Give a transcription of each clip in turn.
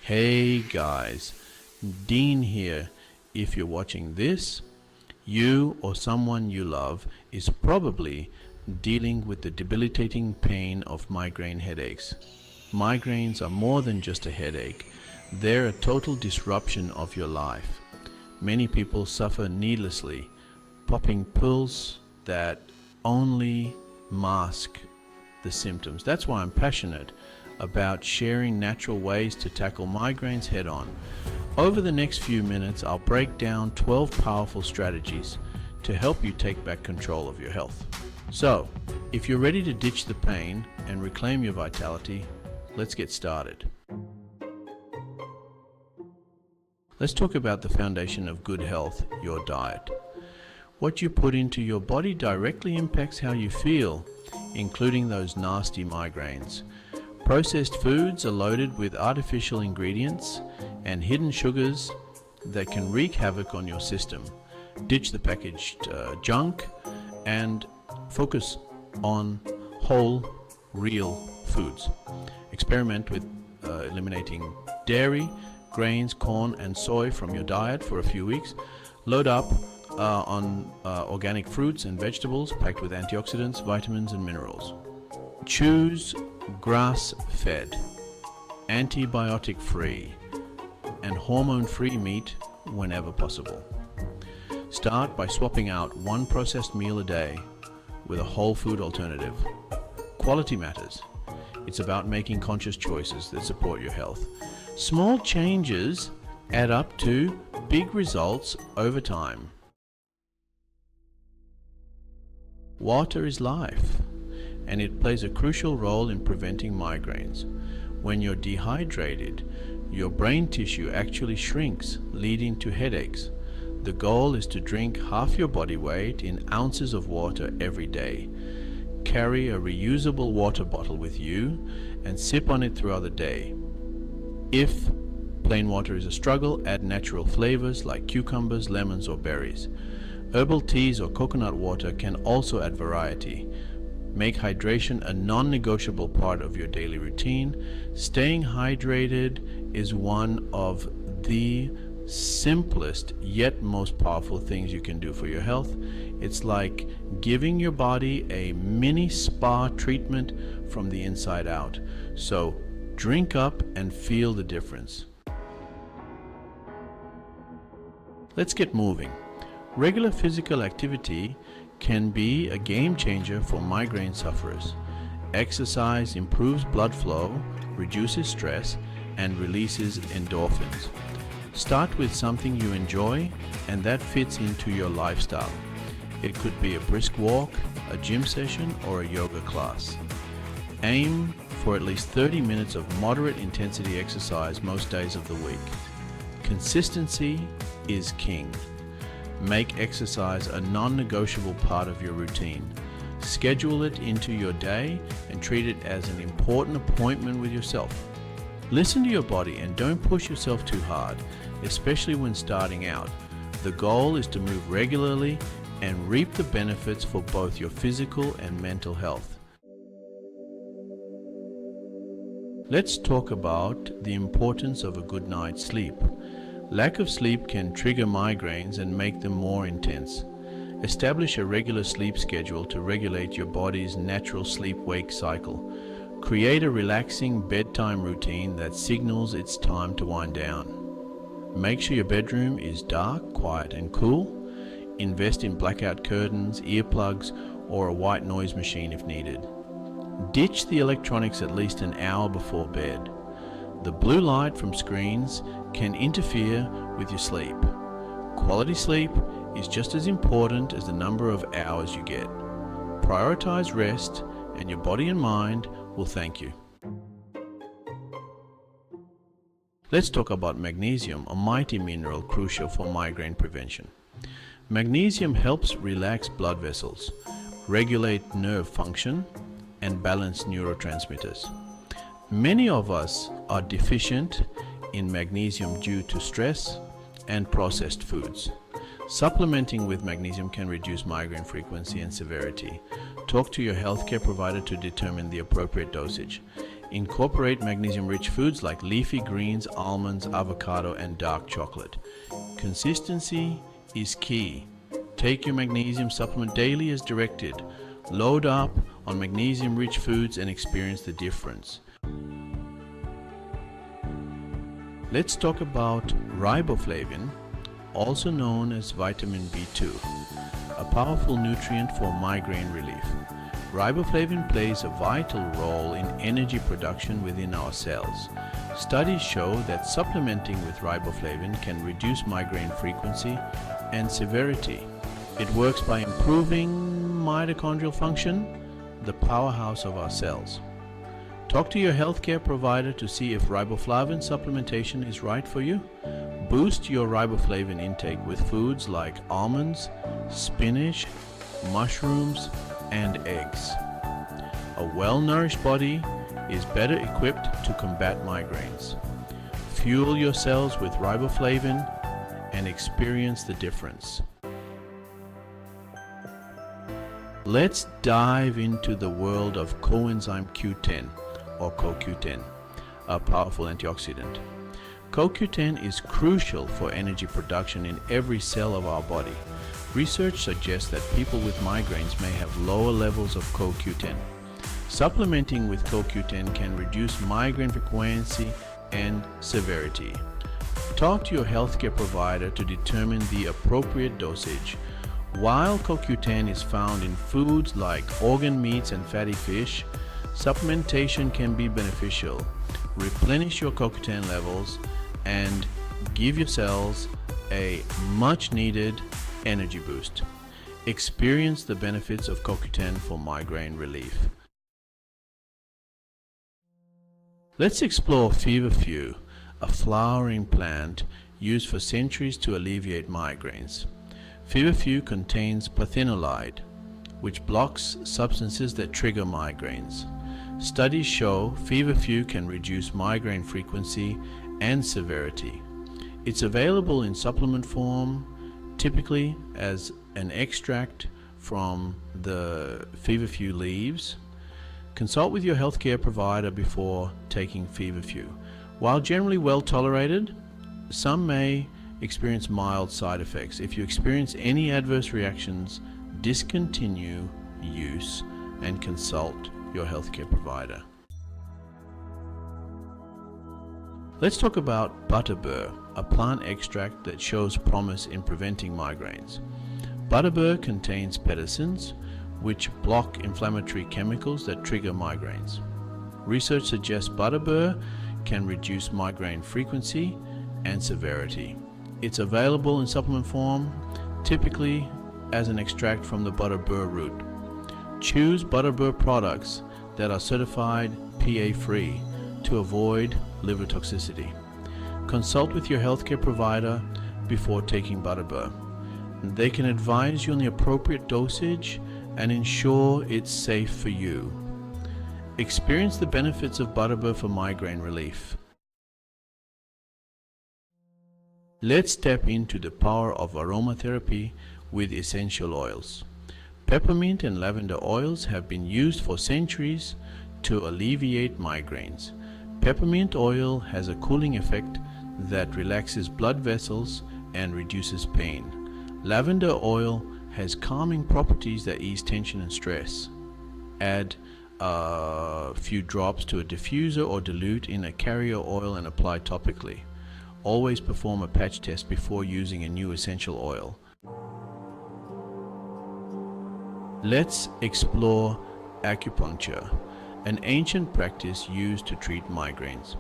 Hey guys, Dean here. If you're watching this, you or someone you love is probably dealing with the debilitating pain of migraine headaches. Migraines are more than just a headache, they're a total disruption of your life. Many people suffer needlessly, popping pills that only mask the symptoms. That's why I'm passionate about sharing natural ways to tackle migraines head on. Over the next few minutes, I'll break down 12 powerful strategies to help you take back control of your health. So, if you're ready to ditch the pain and reclaim your vitality, let's get started. Let's talk about the foundation of good health, your diet. What you put into your body directly impacts how you feel, including those nasty migraines. Processed foods are loaded with artificial ingredients and hidden sugars that can wreak havoc on your system. Ditch the packaged junk and focus on whole, real foods. Experiment with eliminating dairy, grains, corn, and soy from your diet for a few weeks. Load up on organic fruits and vegetables packed with antioxidants, vitamins, and minerals. Choose grass-fed, antibiotic-free, and hormone-free meat whenever possible. Start by swapping out one processed meal a day with a whole food alternative. Quality matters. It's about making conscious choices that support your health. Small changes add up to big results over time. Water is life, and it plays a crucial role in preventing migraines. When you're dehydrated, your brain tissue actually shrinks, leading to headaches. The goal is to drink half your body weight in ounces of water every day. Carry a reusable water bottle with you and sip on it throughout the day. If plain water is a struggle, add natural flavors like cucumbers, lemons, or berries. Herbal teas or coconut water can also add variety. Make hydration a non-negotiable part of your daily routine. Staying hydrated is one of the simplest yet most powerful things you can do for your health. It's like giving your body a mini spa treatment from the inside out. So drink up and feel the difference. Let's get moving. Regular physical activity can be a game changer for migraine sufferers. Exercise improves blood flow, reduces stress, and releases endorphins. Start with something you enjoy and that fits into your lifestyle. It could be a brisk walk, a gym session, or a yoga class. Aim for at least 30 minutes of moderate intensity exercise most days of the week. Consistency is king. Make exercise a non-negotiable part of your routine. Schedule it into your day and treat it as an important appointment with yourself. Listen to your body and don't push yourself too hard, especially when starting out. The goal is to move regularly and reap the benefits for both your physical and mental health. Let's talk about the importance of a good night's sleep. Lack of sleep can trigger migraines and make them more intense. Establish a regular sleep schedule to regulate your body's natural sleep-wake cycle. Create a relaxing bedtime routine that signals it's time to wind down. Make sure your bedroom is dark, quiet, and cool. Invest in blackout curtains, earplugs, or a white noise machine if needed. Ditch the electronics at least an hour before bed. The blue light from screens can interfere with your sleep. Quality sleep is just as important as the number of hours you get. Prioritize rest, and your body and mind will thank you. Let's talk about magnesium, a mighty mineral crucial for migraine prevention. Magnesium helps relax blood vessels, regulate nerve function, and balance neurotransmitters. Many of us are deficient in magnesium due to stress and processed foods. Supplementing with magnesium can reduce migraine frequency and severity. Talk to your healthcare provider to determine the appropriate dosage. Incorporate magnesium-rich foods like leafy greens, almonds, avocado, and dark chocolate. Consistency is key. Take your magnesium supplement daily as directed. Load up on magnesium-rich foods and experience the difference. Let's talk about riboflavin, also known as vitamin B2, a powerful nutrient for migraine relief. Riboflavin plays a vital role in energy production within our cells. Studies show that supplementing with riboflavin can reduce migraine frequency and severity. It works by improving mitochondrial function, the powerhouse of our cells. Talk to your healthcare provider to see if riboflavin supplementation is right for you. Boost your riboflavin intake with foods like almonds, spinach, mushrooms, and eggs. A well-nourished body is better equipped to combat migraines. Fuel your cells with riboflavin and experience the difference. Let's dive into the world of coenzyme Q10 or CoQ10, a powerful antioxidant. CoQ10 is crucial for energy production in every cell of our body. Research suggests that people with migraines may have lower levels of CoQ10. Supplementing with CoQ10 can reduce migraine frequency and severity. Talk to your healthcare provider to determine the appropriate dosage. While CoQ10 is found in foods like organ meats and fatty fish, supplementation can be beneficial. Replenish your CoQ10 levels and give your cells a much-needed energy boost. Experience the benefits of CoQ10 for migraine relief. Let's explore feverfew, a flowering plant used for centuries to alleviate migraines. Feverfew contains plathinolide, which blocks substances that trigger migraines. Studies show feverfew can reduce migraine frequency and severity. It's available in supplement form, typically as an extract from the feverfew leaves. Consult with your healthcare provider before taking feverfew. While generally well tolerated, some may experience mild side effects. If you experience any adverse reactions, discontinue use and consult your healthcare provider. Let's talk about butterbur, a plant extract that shows promise in preventing migraines. Butterbur contains pectins, which block inflammatory chemicals that trigger migraines. Research suggests butterbur can reduce migraine frequency and severity. It's available in supplement form, typically as an extract from the butterbur root. Choose butterbur products that are certified PA-free to avoid liver toxicity. Consult with your healthcare provider before taking butterbur. They can advise you on the appropriate dosage and ensure it's safe for you. Experience the benefits of butterbur for migraine relief. Let's step into the power of aromatherapy with essential oils. Peppermint and lavender oils have been used for centuries to alleviate migraines. Peppermint oil has a cooling effect that relaxes blood vessels and reduces pain. Lavender oil has calming properties that ease tension and stress. Add a few drops to a diffuser or dilute in a carrier oil and apply topically. Always perform a patch test before using a new essential oil. Let's explore acupuncture, an ancient practice used to treat migraines.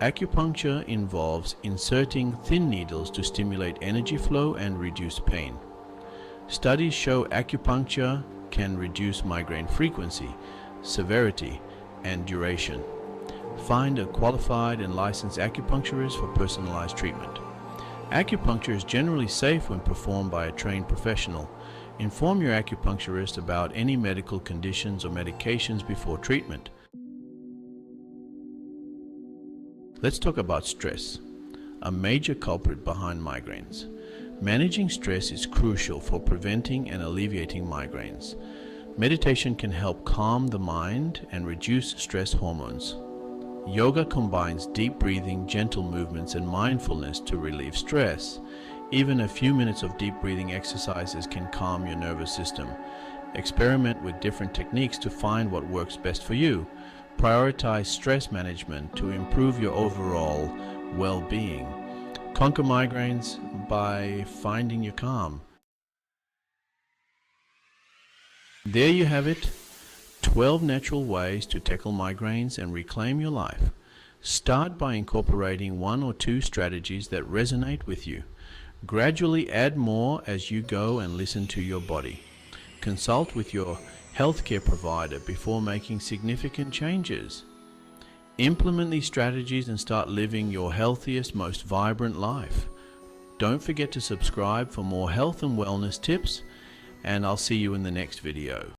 Acupuncture involves inserting thin needles to stimulate energy flow and reduce pain. Studies show acupuncture can reduce migraine frequency, severity, and duration. Find a qualified and licensed acupuncturist for personalized treatment. Acupuncture is generally safe when performed by a trained professional. Inform your acupuncturist about any medical conditions or medications before treatment. Let's talk about stress, a major culprit behind migraines. Managing stress is crucial for preventing and alleviating migraines. Meditation can help calm the mind and reduce stress hormones. Yoga combines deep breathing, gentle movements, and mindfulness to relieve stress. Even a few minutes of deep breathing exercises can calm your nervous system. Experiment with different techniques to find what works best for you. Prioritize stress management to improve your overall well-being. Conquer migraines by finding your calm. There you have it, 12 natural ways to tackle migraines and reclaim your life. Start by incorporating 1 or 2 strategies that resonate with you. Gradually add more as you go and listen to your body. Consult with your healthcare provider before making significant changes. Implement these strategies and start living your healthiest, most vibrant life. Don't forget to subscribe for more health and wellness tips, and I'll see you in the next video.